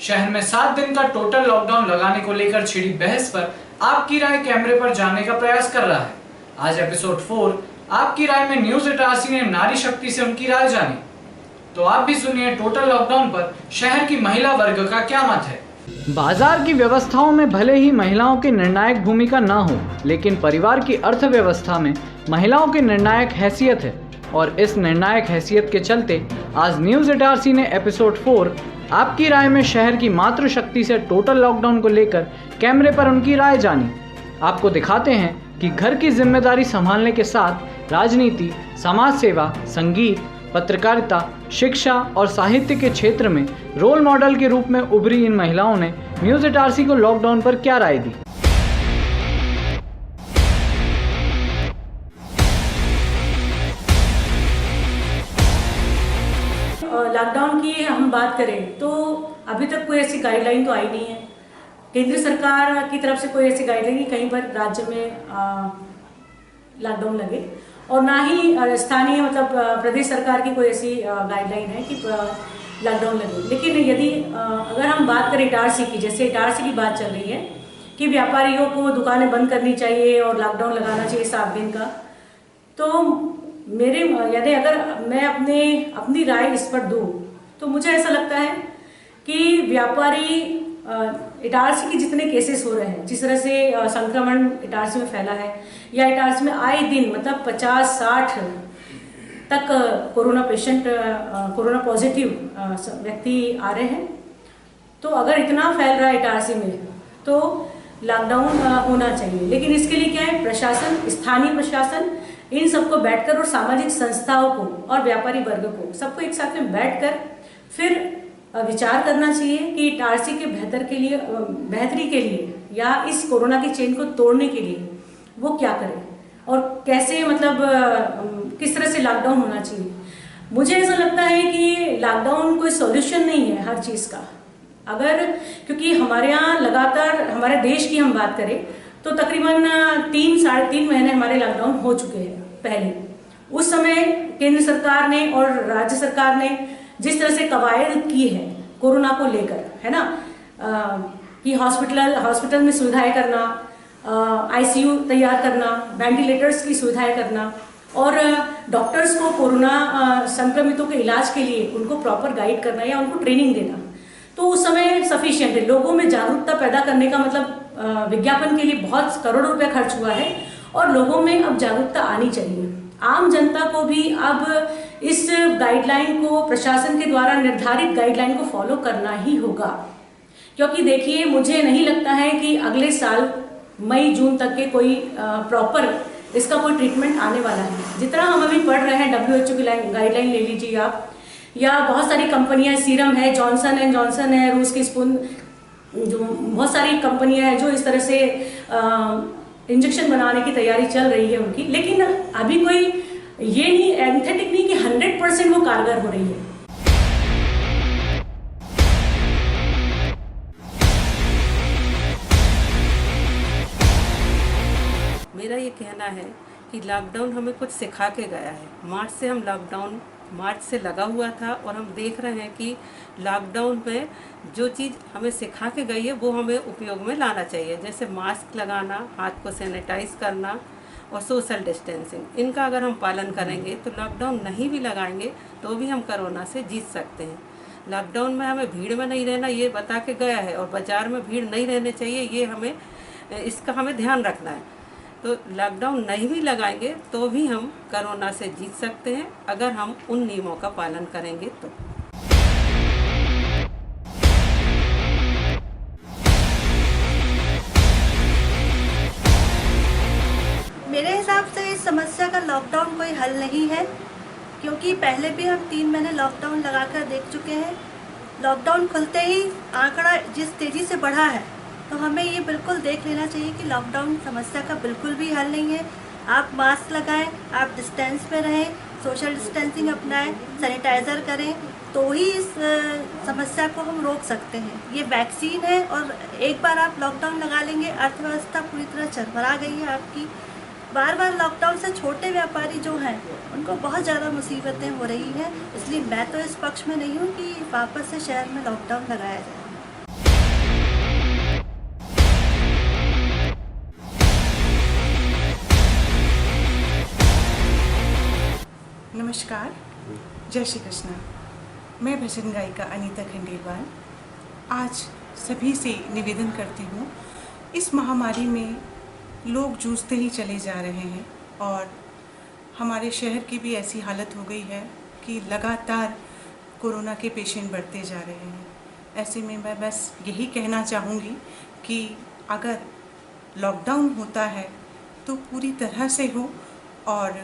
शहर में 7 दिन का टोटल लॉकडाउन लगाने को लेकर छिड़ी बहस पर आपकी राय कैमरे पर जानने का प्रयास कर रहा है। आज एपिसोड 4 आपकी राय में न्यूज इटारसी ने नारी शक्ति से उनकी राय जानी। तो आप भी सुनिए टोटल लॉकडाउन पर शहर की महिला वर्ग का क्या मत है। बाजार की व्यवस्थाओं में भले ही महिलाओं की निर्णायक भूमिका न हो, लेकिन परिवार की अर्थव्यवस्था में महिलाओं की निर्णायक हैसियत है और इस निर्णायक हैसियत के चलते आज न्यूज इटारसी ने एपिसोड 4 आपकी राय में शहर की मातृशक्ति से टोटल लॉकडाउन को लेकर कैमरे पर उनकी राय जानी। आपको दिखाते हैं कि घर की जिम्मेदारी संभालने के साथ राजनीति, समाज सेवा, संगीत, पत्रकारिता, शिक्षा और साहित्य के क्षेत्र में रोल मॉडल के रूप में उभरी इन महिलाओं ने न्यूज इटारसी को लॉकडाउन पर क्या राय दी। लॉकडाउन की हम बात करें तो अभी तक कोई ऐसी गाइडलाइन तो आई नहीं है केंद्र सरकार की तरफ से। कोई ऐसी गाइडलाइन कहीं पर राज्य में लॉकडाउन लगे और ना ही स्थानीय मतलब प्रदेश सरकार की कोई ऐसी गाइडलाइन है कि लॉकडाउन लगे। लेकिन यदि अगर हम बात करें इटारसी की, जैसे इटारसी की बात चल रही है कि व्यापारियों को दुकानें बंद करनी चाहिए और लॉकडाउन लगाना चाहिए 7 दिन का, तो मेरे यदि अगर मैं अपनी राय इस पर दूँ तो मुझे ऐसा लगता है कि व्यापारी इटारसी के जितने केसेस हो रहे हैं, जिस तरह से संक्रमण इटारसी में फैला है या इटारसी में आए दिन मतलब 50-60 तक कोरोना पॉजिटिव व्यक्ति आ रहे हैं, तो अगर इतना फैल रहा है इटारसी में तो लॉकडाउन होना चाहिए। लेकिन इसके लिए क्या है, प्रशासन, स्थानीय प्रशासन इन सबको बैठकर और सामाजिक संस्थाओं को और व्यापारी वर्ग को सबको एक साथ में बैठकर फिर विचार करना चाहिए कि इटारसी के बेहतरी के लिए या इस कोरोना की चेन को तोड़ने के लिए वो क्या करें और कैसे मतलब किस तरह से लॉकडाउन होना चाहिए। मुझे ऐसा लगता है कि लॉकडाउन कोई सॉल्यूशन नहीं है हर चीज़ का। अगर क्योंकि हमारे यहाँ लगातार हमारे देश की हम बात करें तो तकरीबन 3-3.5 महीने हमारे लॉकडाउन हो चुके हैं। पहले उस समय केंद्र सरकार ने और राज्य सरकार ने जिस तरह से कवायद की है कोरोना को लेकर, है ना, कि हॉस्पिटल में सुविधाएं करना, आईसीयू तैयार करना, वेंटिलेटर्स की सुविधाएं करना और डॉक्टर्स को कोरोना संक्रमितों के इलाज के लिए उनको प्रॉपर गाइड करना या उनको ट्रेनिंग देना, तो उस समय सफिशिएंट है। लोगों में जागरूकता पैदा करने का मतलब विज्ञापन के लिए बहुत करोड़ों रुपया खर्च हुआ है और लोगों में अब जागरूकता आनी चाहिए। आम जनता को भी अब इस गाइडलाइन को, प्रशासन के द्वारा निर्धारित गाइडलाइन को फॉलो करना ही होगा। क्योंकि देखिए, मुझे नहीं लगता है कि अगले साल मई-जून तक के कोई प्रॉपर इसका कोई ट्रीटमेंट आने वाला है। जितना हम अभी पढ़ रहे हैं WHO की गाइडलाइन ले लीजिए आप, या बहुत सारी कंपनियां, सीरम है, जॉनसन एंड जॉनसन है, रूस की स्पून, जो बहुत सारी कंपनियां हैं जो इस तरह से इंजेक्शन बनाने की तैयारी चल रही है उनकी, लेकिन अभी कोई ये नहीं एंथेटिक नहीं कि 100% वो कारगर हो रही है। मेरा ये कहना है कि लॉकडाउन हमें कुछ सिखा के गया है। मार्च से लगा हुआ था और हम देख रहे हैं कि लॉकडाउन में जो चीज़ हमें सिखा के गई है वो हमें उपयोग में लाना चाहिए। जैसे मास्क लगाना, हाथ को सैनिटाइज करना और सोशल डिस्टेंसिंग, इनका अगर हम पालन करेंगे तो लॉकडाउन नहीं भी लगाएंगे तो भी हम कोरोना से जीत सकते हैं। लॉकडाउन में हमें भीड़ में नहीं रहना ये बता के गया है और बाज़ार में भीड़ नहीं रहनी चाहिए, ये इसका हमें ध्यान रखना है। तो लॉकडाउन नहीं भी लगाएंगे तो भी हम कोरोना से जीत सकते हैं अगर हम उन नियमों का पालन करेंगे तो। मेरे हिसाब से इस समस्या का लॉकडाउन कोई हल नहीं है, क्योंकि पहले भी हम 3 महीने लॉकडाउन लगाकर देख चुके हैं। लॉकडाउन खुलते ही आंकड़ा जिस तेज़ी से बढ़ा है, तो हमें ये बिल्कुल देख लेना चाहिए कि लॉकडाउन समस्या का बिल्कुल भी हल नहीं है। आप मास्क लगाएं, आप डिस्टेंस में रहें, सोशल डिस्टेंसिंग अपनाएं, सैनिटाइज़र करें, तो ही इस समस्या को हम रोक सकते हैं। ये वैक्सीन है और एक बार आप लॉकडाउन लगा लेंगे, अर्थव्यवस्था पूरी तरह चरमरा गई है आपकी। बार बार लॉकडाउन से छोटे व्यापारी जो हैं उनको बहुत ज़्यादा मुसीबतें हो रही हैं। इसलिए मैं तो इस पक्ष में नहीं हूँ कि वापस से शहर में लॉकडाउन लगाया जाए। नमस्कार, जय श्री कृष्ण। मैं भजन गायिका अनीता खंडेलवाल आज सभी से निवेदन करती हूँ, इस महामारी में लोग जूझते ही चले जा रहे हैं और हमारे शहर की भी ऐसी हालत हो गई है कि लगातार कोरोना के पेशेंट बढ़ते जा रहे हैं। ऐसे में मैं बस यही कहना चाहूँगी कि अगर लॉकडाउन होता है तो पूरी तरह से हो और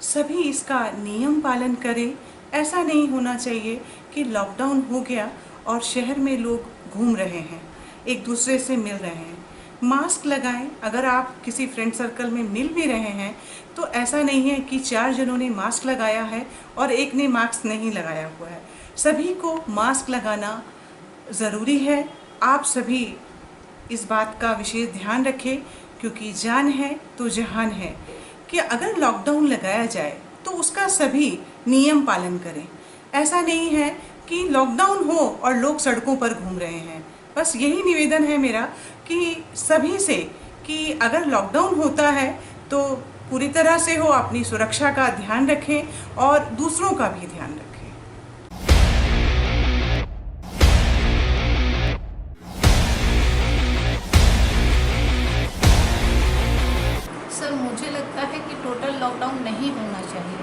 सभी इसका नियम पालन करें। ऐसा नहीं होना चाहिए कि लॉकडाउन हो गया और शहर में लोग घूम रहे हैं, एक दूसरे से मिल रहे हैं। मास्क लगाएं। अगर आप किसी फ्रेंड सर्कल में मिल भी रहे हैं तो ऐसा नहीं है कि 4 जनों ने मास्क लगाया है और एक ने मास्क नहीं लगाया हुआ है। सभी को मास्क लगाना ज़रूरी है। आप सभी इस बात का विशेष ध्यान रखें, क्योंकि जान है तो जहान है कि अगर लॉकडाउन लगाया जाए तो उसका सभी नियम पालन करें। ऐसा नहीं है कि लॉकडाउन हो और लोग सड़कों पर घूम रहे हैं। बस यही निवेदन है मेरा कि सभी से कि अगर लॉकडाउन होता है तो पूरी तरह से हो, अपनी सुरक्षा का ध्यान रखें और दूसरों का भी ध्यान रखें। सर, मुझे लगता है कि टोटल लॉकडाउन नहीं होना चाहिए,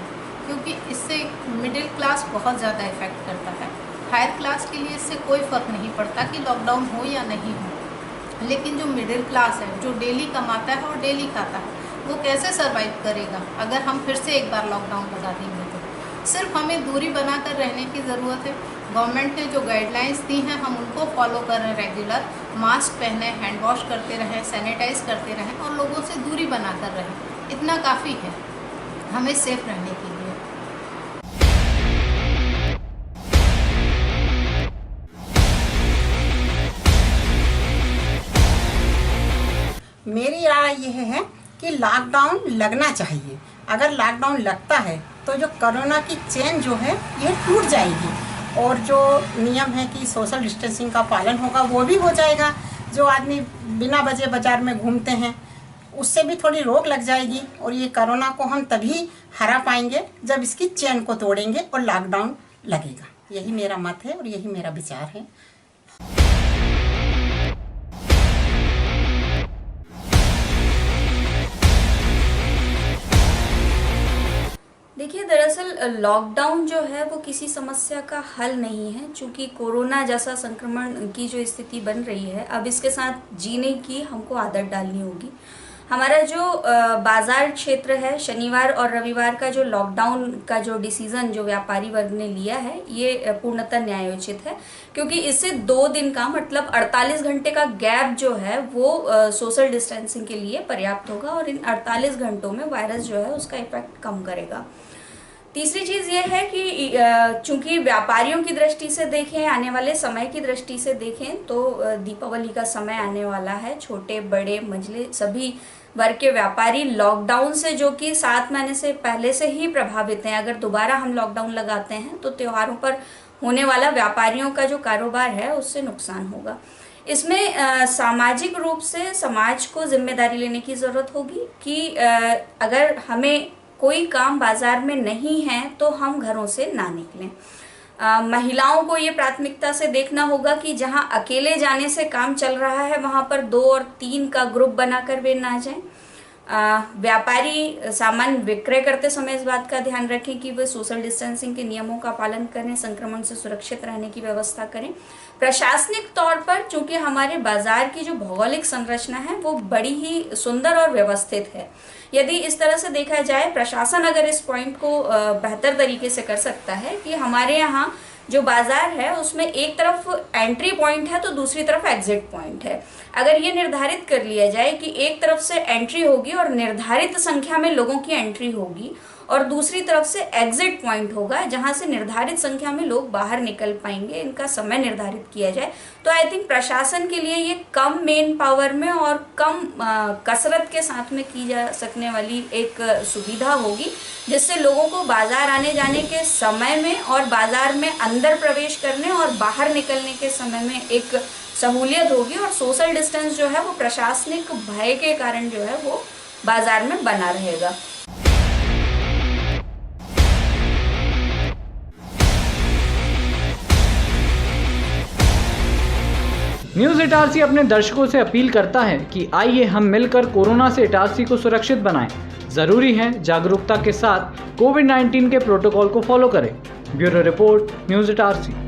क्योंकि इससे मिडिल क्लास बहुत ज़्यादा इफ़ेक्ट करता है। हायर क्लास के लिए इससे कोई फ़र्क नहीं पड़ता कि लॉकडाउन हो या नहीं हो, लेकिन जो मिडिल क्लास है, जो डेली कमाता है और डेली खाता है, वो कैसे सर्वाइव करेगा अगर हम फिर से एक बार लॉकडाउन लगा देंगे। तो सिर्फ हमें दूरी बनाकर रहने की ज़रूरत है। गवर्नमेंट ने जो गाइडलाइंस दी हैं हम उनको फॉलो कर रहे हैं रेगुलर। मास्क पहने, हैंड वॉश करते रहें, सैनिटाइज करते रहें और लोगों से दूरी बना कर रहें। इतना काफ़ी है हमें सेफ रहने के लिए। मेरी राय यह है कि लॉकडाउन लगना चाहिए। अगर लॉकडाउन लगता है तो जो कोरोना की चेन जो है ये टूट जाएगी और जो नियम है कि सोशल डिस्टेंसिंग का पालन होगा वो भी हो जाएगा। जो आदमी बिना वजह बाज़ार में घूमते हैं उससे भी थोड़ी रोक लग जाएगी और ये कोरोना को हम तभी हरा पाएंगे जब इसकी चेन को तोड़ेंगे और लॉकडाउन लगेगा। यही मेरा मत है और यही मेरा विचार है। देखिए, दरअसल लॉकडाउन जो है वो किसी समस्या का हल नहीं है, क्योंकि कोरोना जैसा संक्रमण की जो स्थिति बन रही है, अब इसके साथ जीने की हमको आदत डालनी होगी। हमारा जो बाजार क्षेत्र है, शनिवार और रविवार का जो लॉकडाउन का जो डिसीजन जो व्यापारी वर्ग ने लिया है, ये पूर्णतः न्यायोचित है, क्योंकि इससे 2 दिन का मतलब 48 घंटे का गैप जो है वो सोशल डिस्टेंसिंग के लिए पर्याप्त होगा और इन 48 घंटों में वायरस जो है उसका इफेक्ट कम करेगा। तीसरी चीज़ ये है कि चूंकि व्यापारियों की दृष्टि से देखें, आने वाले समय की दृष्टि से देखें तो दीपावली का समय आने वाला है। छोटे बड़े मंझले सभी वर्ग के व्यापारी लॉकडाउन से, जो कि 7 महीने से पहले से ही प्रभावित हैं, अगर दोबारा हम लॉकडाउन लगाते हैं तो त्योहारों पर होने वाला व्यापारियों का जो कारोबार है उससे नुकसान होगा। इसमें सामाजिक रूप से समाज को जिम्मेदारी लेने की ज़रूरत होगी कि अगर हमें कोई काम बाजार में नहीं है तो हम घरों से ना निकलें। महिलाओं को ये प्राथमिकता से देखना होगा कि जहां अकेले जाने से काम चल रहा है वहां पर 2 और 3 का ग्रुप बनाकर वे ना जाएं। व्यापारी सामान विक्रय करते समय इस बात का ध्यान रखें कि वे सोशल डिस्टेंसिंग के नियमों का पालन करें, संक्रमण से सुरक्षित रहने की व्यवस्था करें। प्रशासनिक तौर पर चूंकि हमारे बाजार की जो भौगोलिक संरचना है वो बड़ी ही सुंदर और व्यवस्थित है, यदि इस तरह से देखा जाए, प्रशासन अगर इस पॉइंट को बेहतर तरीके से कर सकता है कि हमारे यहाँ जो बाजार है उसमें एक तरफ एंट्री पॉइंट है तो दूसरी तरफ एग्जिट पॉइंट है। अगर ये निर्धारित कर लिया जाए कि एक तरफ से एंट्री होगी और निर्धारित संख्या में लोगों की एंट्री होगी और दूसरी तरफ से एग्जिट पॉइंट होगा जहां से निर्धारित संख्या में लोग बाहर निकल पाएंगे, इनका समय निर्धारित किया जाए, तो आई थिंक प्रशासन के लिए ये कम मेन पावर में और कम कसरत के साथ में की जा सकने वाली एक सुविधा होगी, जिससे लोगों को बाजार आने जाने के समय में और बाजार में अंदर प्रवेश करने और बाहर निकलने के समय में एक सहूलियत होगी और सोशल डिस्टेंस जो है वो प्रशासनिक भय के कारण जो है वो बाजार में बना रहेगा। न्यूज़ इटारसी अपने दर्शकों से अपील करता है कि आइए हम मिलकर कोरोना से इटारसी को सुरक्षित बनाएं। जरूरी है जागरूकता के साथ कोविड-19 के प्रोटोकॉल को फॉलो करें। Bureau report, news Itarsi.